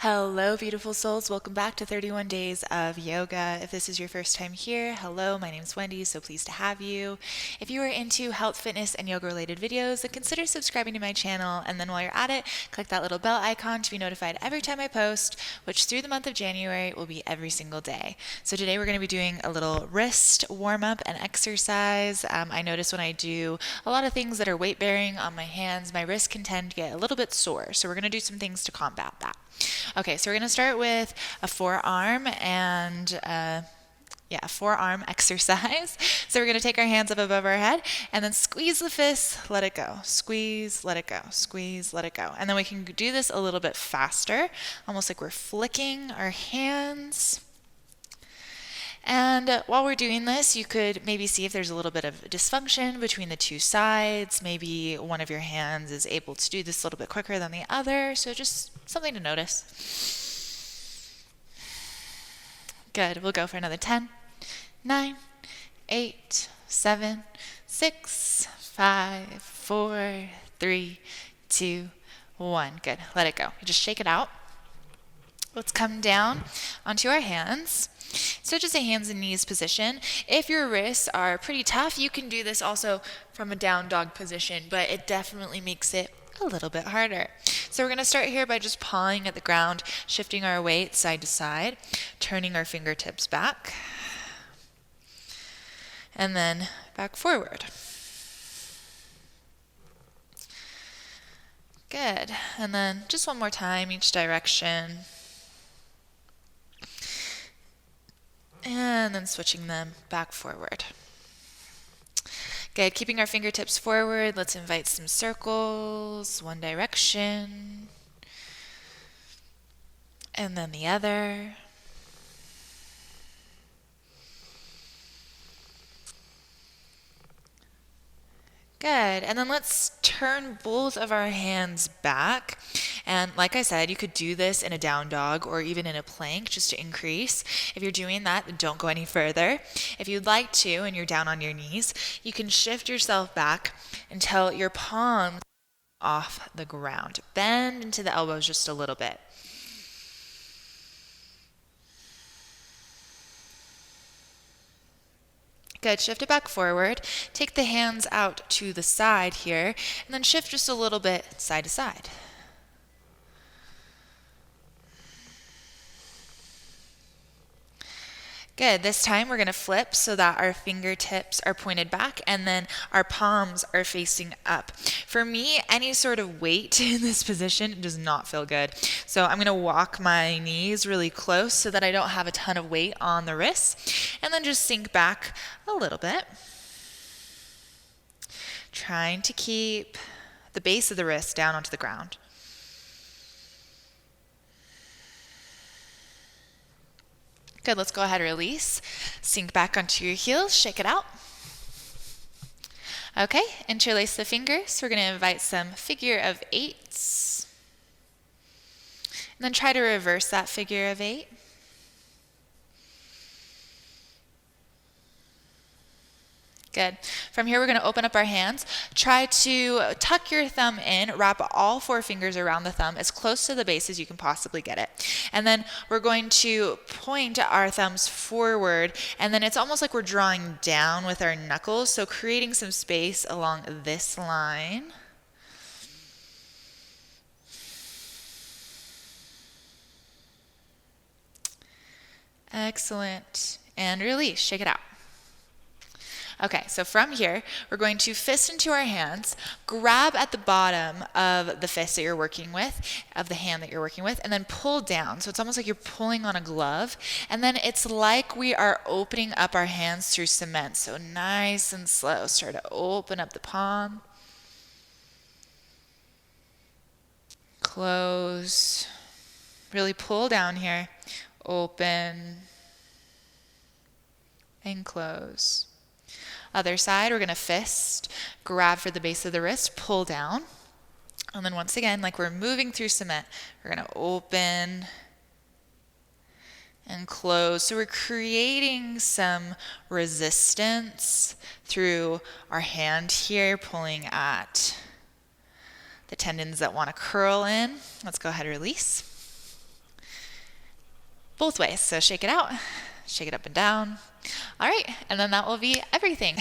Hello, beautiful souls. Welcome back to 31 Days of Yoga. If this is your first time here, hello, my name's Wendy, so pleased to have you. If you are into health, fitness, and yoga related videos, then consider subscribing to my channel. And then while you're at it, click that little bell icon to be notified every time I post, which through the month of January will be every single day. So today we're going to be doing a little wrist warm up and exercise. I notice when I do a lot of things that are weight bearing on my hands, my wrists can tend to get a little bit sore. So we're going to do some things to combat that. Okay, so we're going to start with a forearm and forearm exercise. So we're going to take our hands up above our head and then squeeze the fist, let it go. Squeeze, let it go. Squeeze, let it go. And then we can do this a little bit faster, almost like we're flicking our hands. And while we're doing this, you could maybe see if there's a little bit of dysfunction between the two sides. Maybe one of your hands is able to do this a little bit quicker than the other. So just something to notice. Good. We'll go for another 10, 9, 8, 7, 6, 5, 4, 3, 2, 1. Good. Let it go. You just shake it out. Let's come down onto our hands. So just a hands and knees position. If your wrists are pretty tough, you can do this also from a down dog position, but it definitely makes it a little bit harder. So we're going to start here by just pawing at the ground, shifting our weight side to side, turning our fingertips back, and then back forward. Good. And then just one more time, each direction. And then switching them back forward. Good. Keeping our fingertips forward, let's invite some circles, one direction, and then the other. Good. And then let's turn both of our hands back. And like I said, you could do this in a down dog or even in a plank just to increase. If you're doing that, don't go any further. If you'd like to and you're down on your knees, you can shift yourself back until your palms are off the ground. Bend into the elbows just a little bit. Good. Shift it back forward. Take the hands out to the side here, and then shift just a little bit side to side. Good. This time we're going to flip so that our fingertips are pointed back and then our palms are facing up. For me, any sort of weight in this position does not feel good. So I'm going to walk my knees really close so that I don't have a ton of weight on the wrists, and then just sink back a little bit. Trying to keep the base of the wrist down onto the ground. Good, let's go ahead and release. Sink back onto your heels, shake it out. Okay, interlace the fingers. We're going to invite some figure of eights. And then try to reverse that figure of eight. Good. From here, we're going to open up our hands. Try to tuck your thumb in, wrap all four fingers around the thumb as close to the base as you can possibly get it. And then we're going to point our thumbs forward, and then it's almost like we're drawing down with our knuckles, so creating some space along this line. Excellent. And release. Shake it out. Okay, so from here, we're going to fist into our hands, grab at the bottom of the fist that you're working with, of the hand that you're working with, and then pull down. So it's almost like you're pulling on a glove. And then it's like we are opening up our hands through cement. So nice and slow. Start to open up the palm. Close. Really pull down here. Open. And close. Other side, we're going to fist, grab for the base of the wrist, pull down. And then once again, like we're moving through cement, we're going to open and close. So we're creating some resistance through our hand here, pulling at the tendons that want to curl in. Let's go ahead and release. both ways. So shake it out, shake it up and down. All right, and then that will be everything.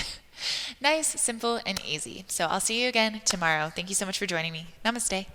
Nice, simple, and easy. So I'll see you again tomorrow. Thank you so much for joining me. Namaste.